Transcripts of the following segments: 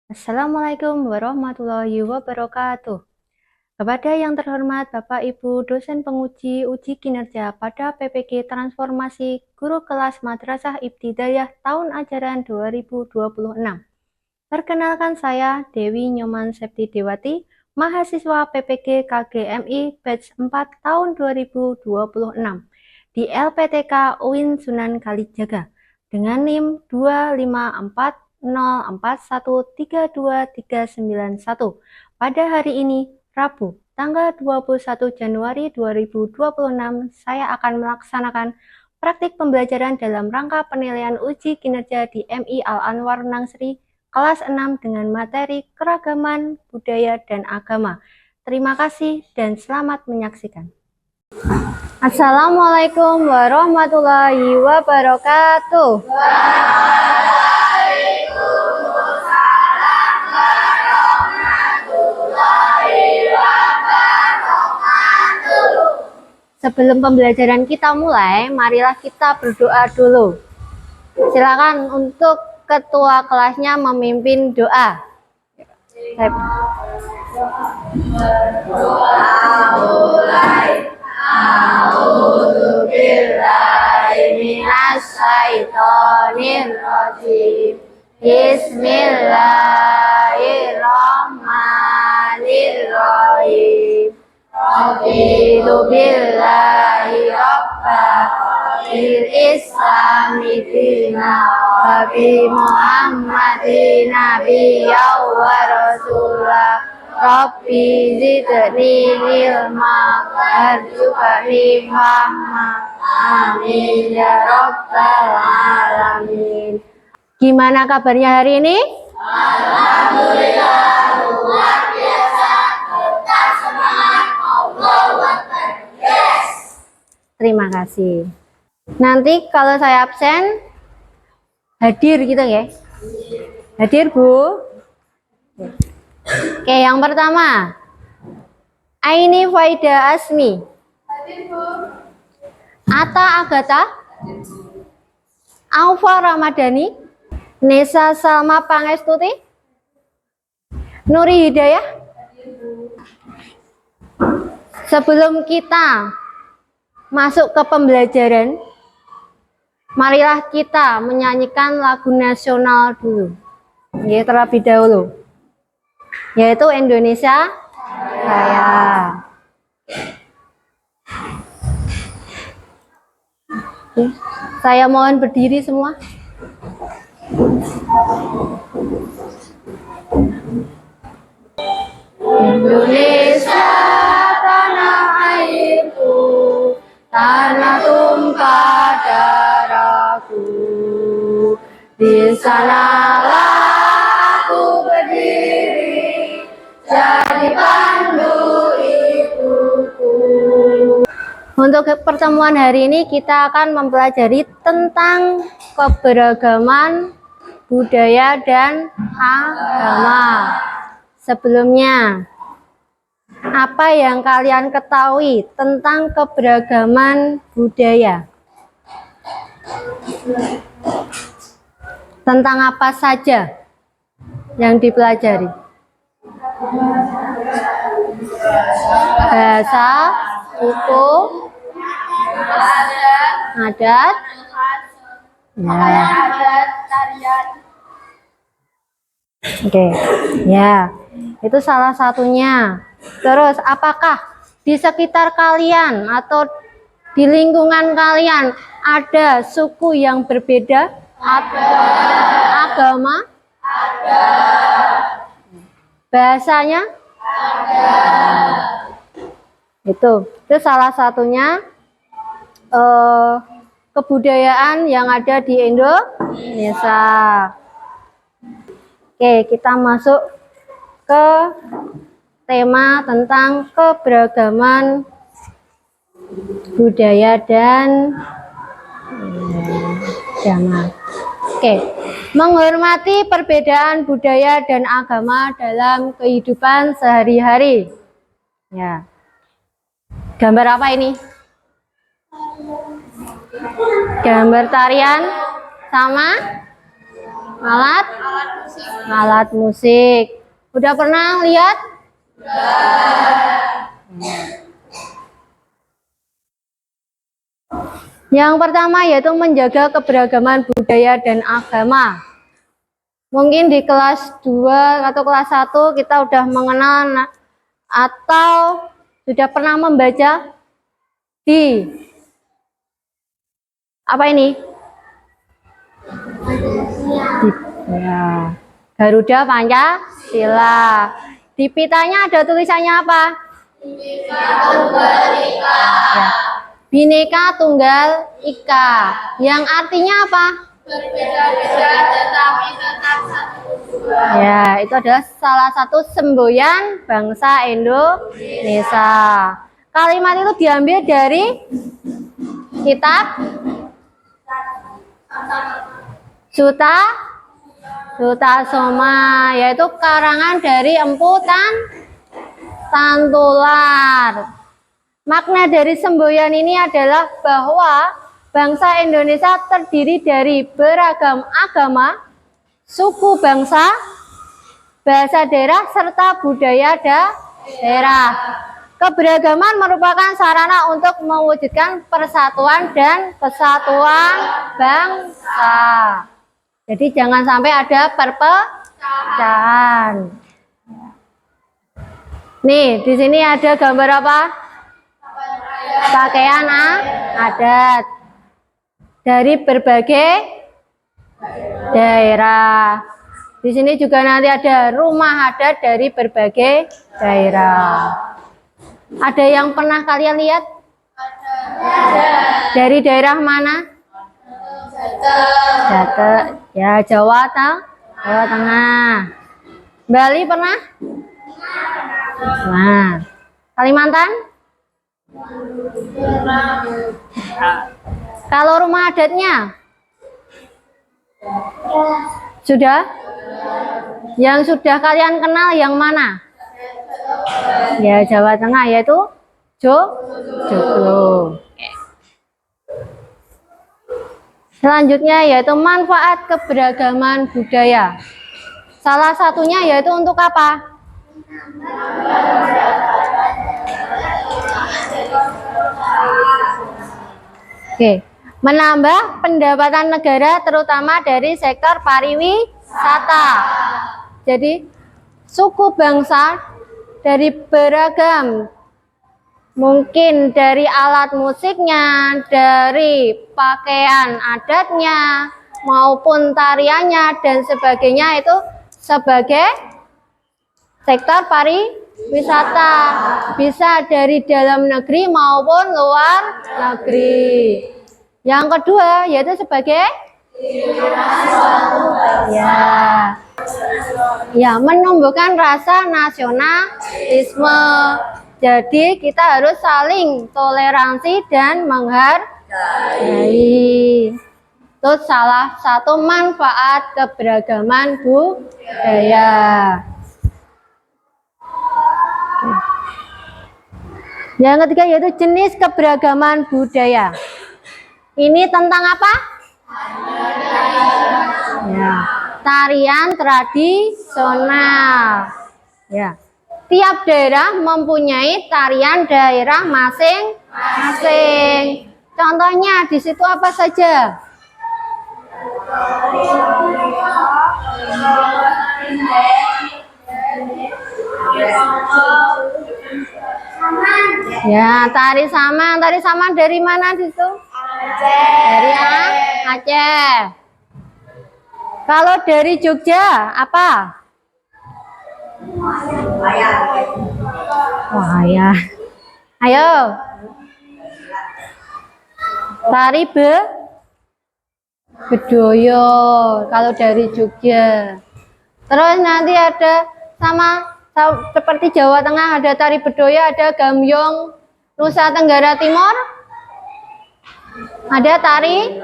Assalamualaikum warahmatullahi wabarakatuh. Kepada yang terhormat Bapak Ibu dosen penguji uji kinerja pada PPG Transformasi Guru Kelas Madrasah Ibtidaiyah tahun ajaran 2026. Perkenalkan saya Dewi Nyoman Septi Dewati, mahasiswa PPG KGMI batch 4 tahun 2026 di LPTK UIN Sunan Kalijaga dengan NIM 25404132391 pada hari ini Rabu tanggal 21 Januari 2026 saya akan melaksanakan praktik pembelajaran dalam rangka penilaian uji kinerja di MI Al-Anwar Nangsri kelas 6 dengan materi keragaman budaya dan agama. Terima kasih dan selamat menyaksikan. Assalamualaikum warahmatullahi wabarakatuh. Waalaikumsalam warahmatullahi wabarakatuh. Sebelum pembelajaran kita mulai, marilah kita berdoa dulu. Silakan untuk ketua kelasnya memimpin doa. Mulai. A'udzubillahiminasyaitonirrajim. Bismillahirrahmanirrahim. Raditu billahi rabba bil islami dina wa bi muhammadin nabiyya wa rasulah. Rabbi zidni ilma warzuqni fahma. Amin ya rabbal alamin. Gimana kabarnya hari ini? Alhamdulillah luar biasa. Tetap semangat. Allahu Akbar. Yes. Terima kasih. Nanti kalau saya absen hadir gitu ya. Hadir Bu. Oke, yang pertama, Aini Faida Asmi. Ata Agata. Aufa Ramadhani. Nesa Salma Pangestuti. Nuri Hidayah. Sebelum kita masuk ke pembelajaran, marilah kita menyanyikan lagu nasional dulu. Ya, terlebih dahulu. Yaitu Indonesia Raya. Saya mohon berdiri semua. Indonesia tanah airku, tanah tumpah darahku. Di sanalah aku berdiri, jadi pandu ibuku. Untuk pertemuan hari ini kita akan mempelajari tentang keberagaman budaya dan agama. Sebelumnya, apa yang kalian ketahui tentang keberagaman budaya? Tentang apa saja yang dipelajari? Bahasa, suku, adat, Oke, ya, itu salah satunya. Terus, apakah di sekitar kalian atau di lingkungan kalian ada suku yang berbeda? Ada. Agama? Ada. Bahasanya? Ada. Itu salah satunya kebudayaan yang ada di Indonesia. Oke, kita masuk ke tema tentang keberagaman budaya dan agama. Oke, menghormati perbedaan budaya dan agama dalam kehidupan sehari-hari. Ya. Gambar apa ini? Gambar tarian sama Alat? Alat musik. Udah pernah lihat? Yang pertama yaitu menjaga keberagaman budaya dan agama. Mungkin di kelas 2 atau kelas 1 kita udah mengenal atau sudah pernah membaca di apa ini? Ya, Garuda Pancasila. Di pitanya ada tulisannya apa? Ya. Bhinneka Tunggal Ika. Yang artinya apa? Berbeda-beda tetapi tetap satu. Ya, itu adalah salah satu semboyan bangsa Indonesia. Kalimat itu diambil dari kitab Sutasoma, yaitu karangan dari Empu Tantular. Makna dari semboyan ini adalah bahwa bangsa Indonesia terdiri dari beragam agama, suku bangsa, bahasa daerah, serta budaya daerah. Keberagaman merupakan sarana untuk mewujudkan persatuan dan kesatuan bangsa. Jadi jangan sampai ada perpecahan. Nih, di sini ada gambar apa? Pakaian adat dari berbagai daerah. Di sini juga nanti ada rumah adat dari berbagai daerah. Ada yang pernah kalian lihat? Ada. Dari daerah mana? Jateng. Ya, Jawa Tengah. Bali pernah? Nah, Kalimantan? Kalau rumah adatnya? Sudah? Yang sudah kalian kenal yang mana? Ya, Jawa Tengah, yaitu Joglo. Selanjutnya yaitu manfaat keberagaman budaya. Salah satunya yaitu untuk apa? Oke, menambah pendapatan negara terutama dari sektor pariwisata. Jadi suku bangsa dari beragam, mungkin dari alat musiknya, dari pakaian adatnya, maupun tariannya dan sebagainya itu sebagai sektor pariwisata. Bisa dari dalam negeri maupun luar negeri. Yang kedua yaitu sebagai menumbuhkan rasa nasionalisme. Jadi kita harus saling toleransi dan menghargai. Itu salah satu manfaat keberagaman budaya. Yang ketiga yaitu jenis keberagaman budaya. Ini tentang apa? Ya, tarian tradisional. Ya. Tiap daerah mempunyai tarian daerah masing-masing. Contohnya di situ apa saja? Ya, tari saman. Tari saman dari mana di situ? Dari Aceh. Kalau dari Jogja apa? Wah, ya. Ayo. Tari Bedoyo kalau dari Jogja. Terus nanti ada seperti Jawa Tengah ada tari Bedoyo, ada Gambyong Nusa Tenggara Timur. Ada tari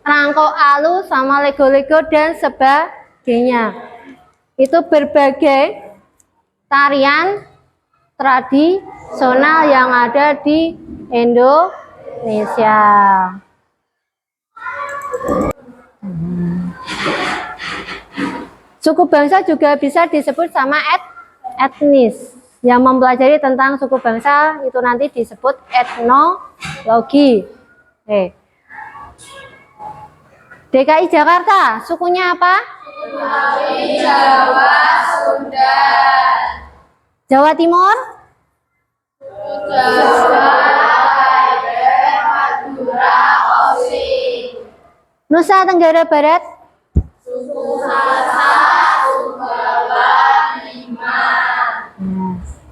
Rangkok Alu sama Lego-lego dan sebagainya. Itu berbagai tarian tradisional yang ada di Indonesia. Suku bangsa juga bisa disebut sama etnis. Yang mempelajari tentang suku bangsa itu nanti disebut etnologi. DKI Jakarta, sukunya apa? Betawi, Jawa, Sunda. Jawa Timur? Jawa, Aceh, Madura, Osing. Nusa Tenggara Barat? Suku Sasak, Sumbawa, Bima.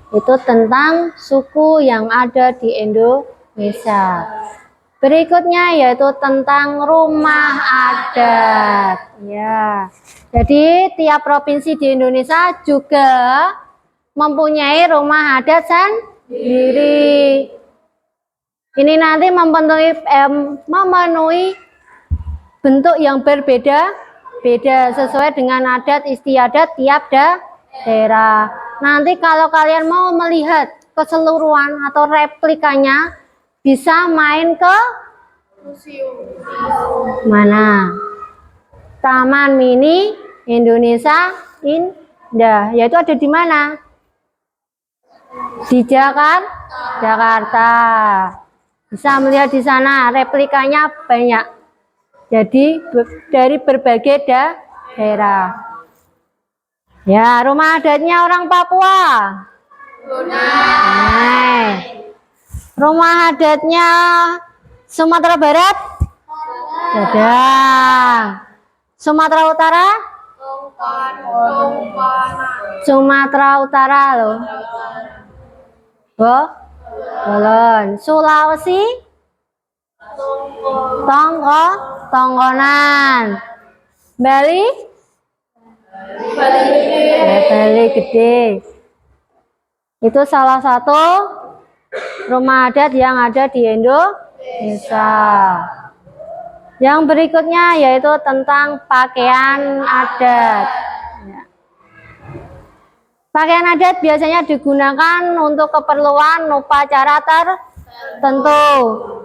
Itu tentang suku yang ada di Indonesia. Berikutnya yaitu tentang rumah adat. Ya. Jadi tiap provinsi di Indonesia juga mempunyai rumah adat sendiri. Ini nanti memenuhi bentuk yang berbeda-beda sesuai dengan adat istiadat tiap daerah. Nanti kalau kalian mau melihat keseluruhan atau replikanya, bisa main ke mana? Taman Mini Indonesia Indah. Yaitu ada di mana? Di Jakarta. Bisa melihat di sana, replikanya banyak. Jadi dari berbagai daerah. Ya, rumah adatnya orang Papua. Rumah adatnya Sumatera Barat? Dadang. Sumatera Utara? Sumatera Utara loh. Bolon. Sulawesi? Tongkonan. Bali? Bali Gede. Itu salah satu rumah adat yang ada di Indonesia. Yang berikutnya yaitu tentang pakaian adat. Pakaian adat biasanya digunakan untuk keperluan upacara tertentu.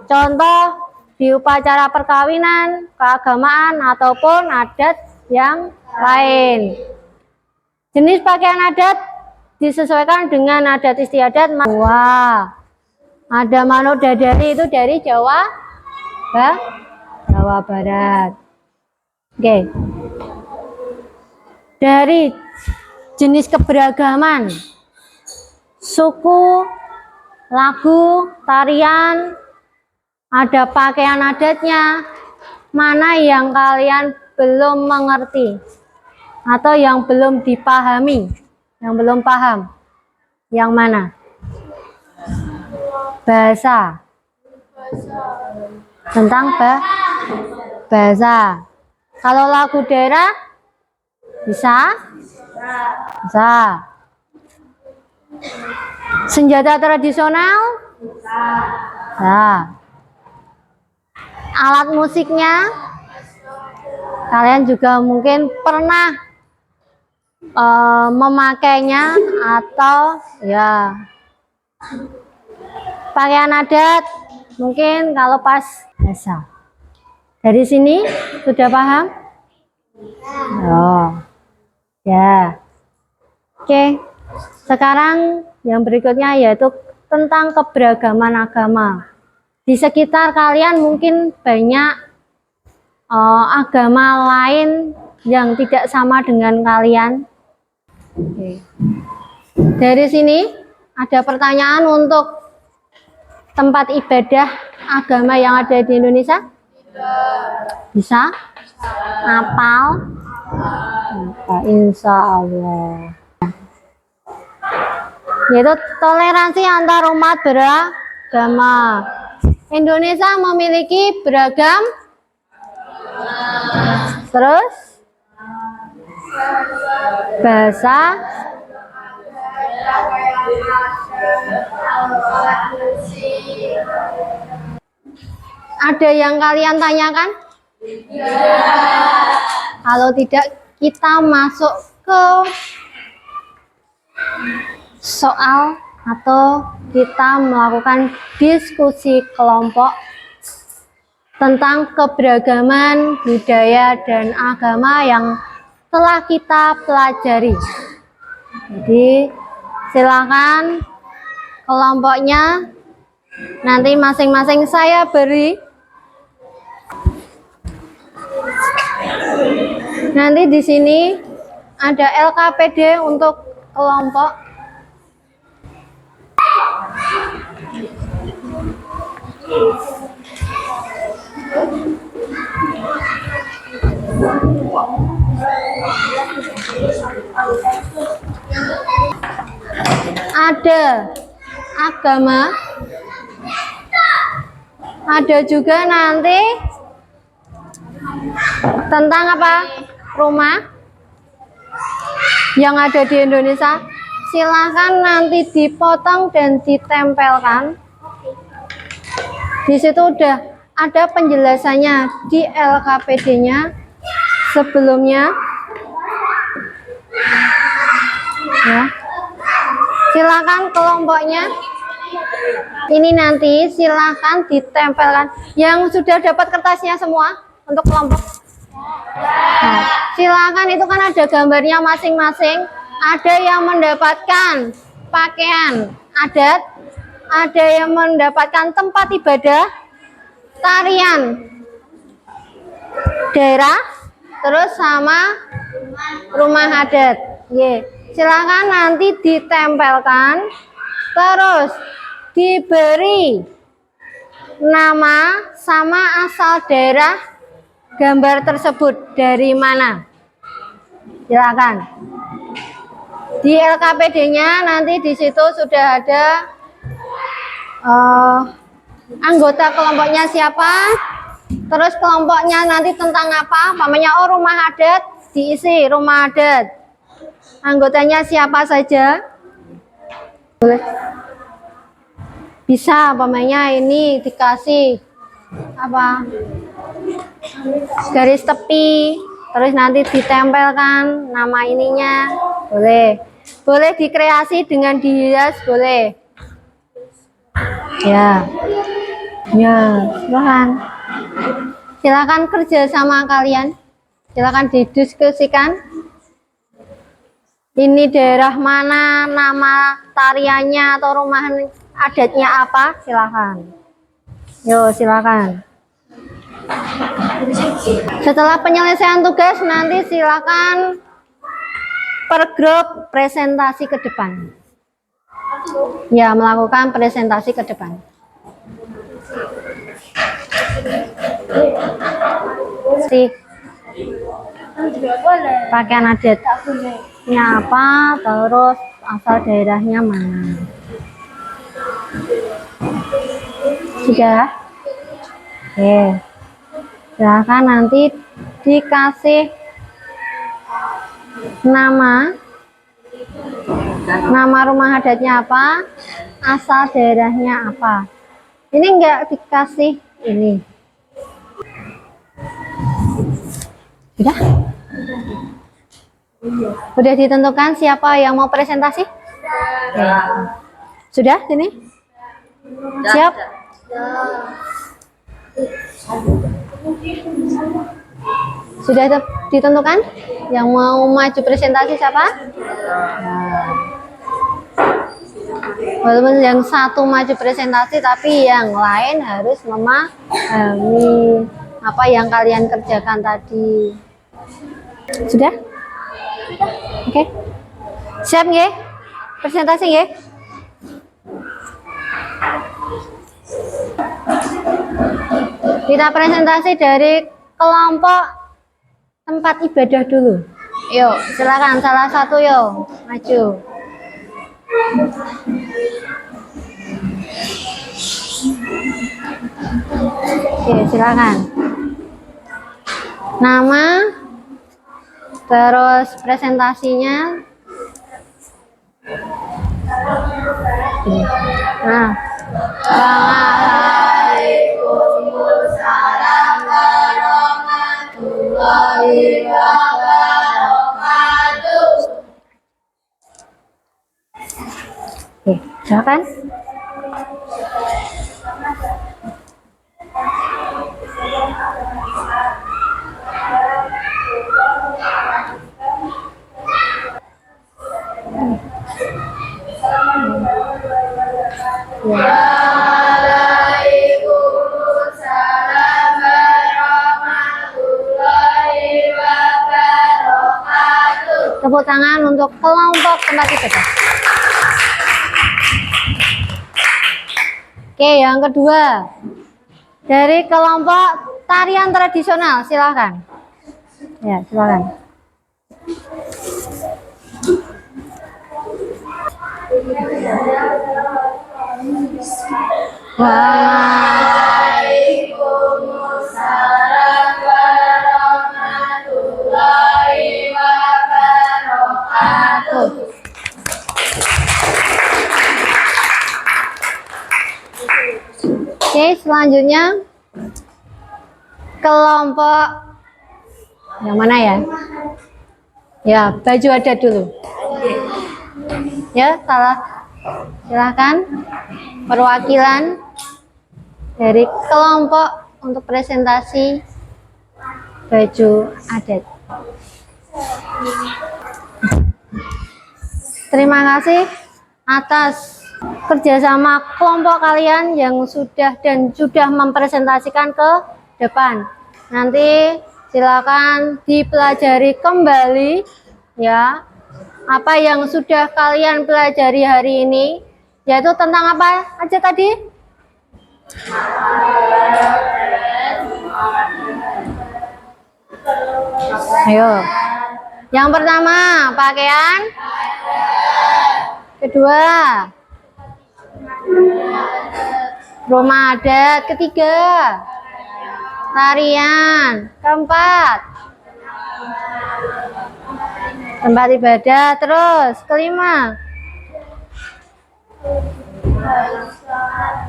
Contoh di upacara perkawinan, keagamaan, ataupun adat yang lain. Jenis pakaian adat disesuaikan dengan adat istiadat. Wah, ada manuk dadari itu dari Jawa Barat. Oke. Dari jenis keberagaman suku, lagu, tarian, ada pakaian adatnya, mana yang kalian belum mengerti atau yang belum dipahami, yang belum paham? Yang mana? Bahasa. Tentang bahasa. Kalau lagu daerah bisa? Bisa. Senjata tradisional? Bisa. Alat musiknya? Kalian juga mungkin pernah memakainya atau ya. Pakaian adat mungkin kalau pas bahasa. Dari sini sudah paham? Oh. Ya. Oke. Sekarang yang berikutnya yaitu tentang keberagaman agama. Di sekitar kalian mungkin banyak agama lain yang tidak sama dengan kalian. Oke. Dari sini ada pertanyaan untuk tempat ibadah agama yang ada di Indonesia? Bisa? Hafal? Insya Allah. Yaitu toleransi antar umat beragama. Indonesia memiliki beragam terus bahasa, ada yang kalian tanyakan? Kalau tidak, kita masuk ke soal atau kita melakukan diskusi kelompok tentang keberagaman budaya dan agama yang telah kita pelajari. Jadi silakan kelompoknya nanti masing-masing saya beri. Nanti di sini ada LKPD untuk kelompok. Ada agama, ada juga nanti tentang apa? Rumah yang ada di Indonesia. Silahkan nanti dipotong dan ditempelkan. Di situ udah ada penjelasannya di LKPD-nya sebelumnya. Ya. Silakan kelompoknya ini nanti silakan ditempelkan. Yang sudah dapat kertasnya semua untuk kelompok. Nah, silakan, itu kan ada gambarnya masing-masing. Ada yang mendapatkan pakaian adat, ada yang mendapatkan tempat ibadah, tarian daerah, terus sama rumah adat. Silakan nanti ditempelkan, terus diberi nama sama asal daerah gambar tersebut dari mana. Silakan. Di LKPD-nya nanti di situ sudah ada anggota kelompoknya siapa, terus kelompoknya nanti tentang apa, namanya rumah adat, diisi rumah adat. Anggotanya siapa saja? Boleh. Bisa umpamanya ini dikasih apa? Garis tepi, terus nanti ditempelkan nama ininya. Boleh. Boleh dikreasi dengan dihias, boleh. Ya. Ya, silakan. Silakan kerja sama kalian. Silakan didiskusikan. Ini daerah mana, nama tariannya atau rumah adatnya apa? Silakan. Yo, silakan. Setelah penyelesaian tugas nanti silakan per grup presentasi ke depan. Ya, melakukan presentasi ke depan. Pakaian adatnya apa, terus asal daerahnya mana. Sudah? Oke. Silakan nanti dikasih nama rumah adatnya apa, asal daerahnya apa. Ini enggak dikasih ini. Sudah? Sudah ditentukan siapa yang mau presentasi? Ya. Sudah sini? Siap? Sudah ditentukan yang mau maju presentasi siapa? Nah. Walaupun yang satu maju presentasi, tapi yang lain harus memahami apa yang kalian kerjakan tadi. Sudah? Oke. Siap nggih? Presentasi nggih? Kita presentasi dari kelompok tempat ibadah dulu. Yuk, silakan salah satu yuk, maju. Oke, silakan. Nama, terus presentasinya. Nah, Waalaikumsalam warahmatullahi wabarakatuh. oke, silakan. Tepuk tangan untuk kelompok tempat ibadah. Oke, yang kedua dari kelompok tarian tradisional, silakan. Ya, silakan. Waalaikumsalam warahmatullahi wabarakatuh. Oke, selanjutnya kelompok yang mana ya? Ya, baju adat dulu. Ya, salah. Silahkan perwakilan dari kelompok untuk presentasi baju adat. Terima kasih atas kerjasama kelompok kalian yang sudah mempresentasikan ke depan. Nanti silakan dipelajari kembali ya apa yang sudah kalian pelajari hari ini, yaitu tentang apa aja tadi? Ayo. Yang pertama, pakaian. Kedua, rumah adat. Ketiga, tarian. Keempat, tempat ibadah. Terus kelima,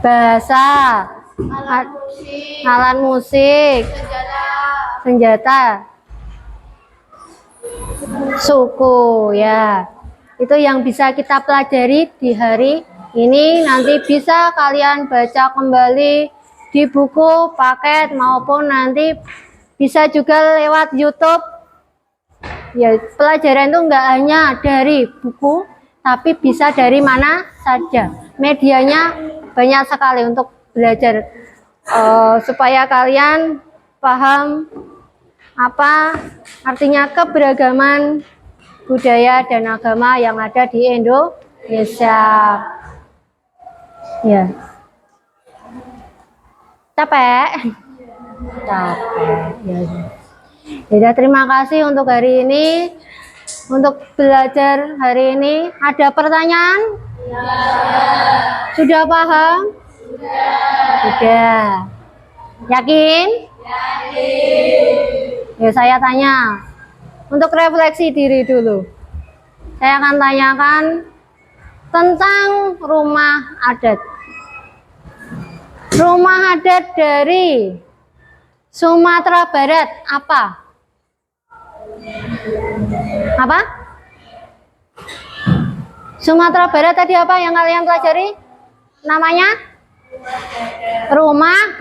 bahasa, alat musik, senjata, suku ya. Itu yang bisa kita pelajari di hari ini. Nanti bisa kalian baca kembali di buku paket maupun nanti bisa juga lewat YouTube. Ya, pelajaran itu enggak hanya dari buku, tapi bisa dari mana saja. Medianya banyak sekali untuk belajar supaya kalian paham apa artinya keberagaman budaya dan agama yang ada di Indonesia. Ya. Capek? Capek. Ya, terima kasih untuk hari ini. Untuk belajar hari ini, ada pertanyaan? Sudah paham? Sudah. Yakin? Ya, saya tanya. Untuk refleksi diri dulu. Saya akan tanyakan tentang rumah adat. Rumah adat dari Sumatera Barat apa? Apa? Sumatera Barat tadi apa yang kalian pelajari? Namanya? Rumah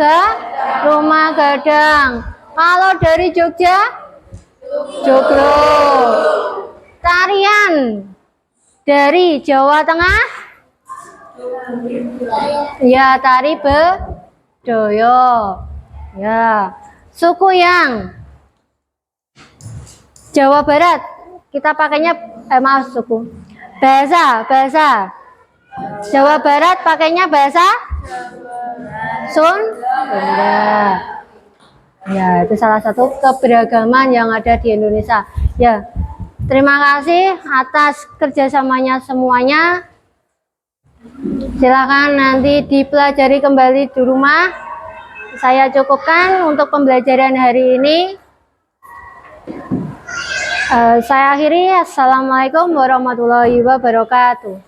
gadang. Kalau dari Jogja? Joglo. Tarian dari Jawa Tengah? Ya, tari bedoyo. Ya. Suku yang Jawa Barat kita pakainya suku. Bahasa Jawa Barat pakainya bahasa Sunda. Ya, itu salah satu keberagaman yang ada di Indonesia. Ya, terima kasih atas kerjasamanya semuanya. Silakan nanti dipelajari kembali di rumah. Saya cukupkan untuk pembelajaran hari ini. Saya akhiri. Assalamualaikum warahmatullahi wabarakatuh.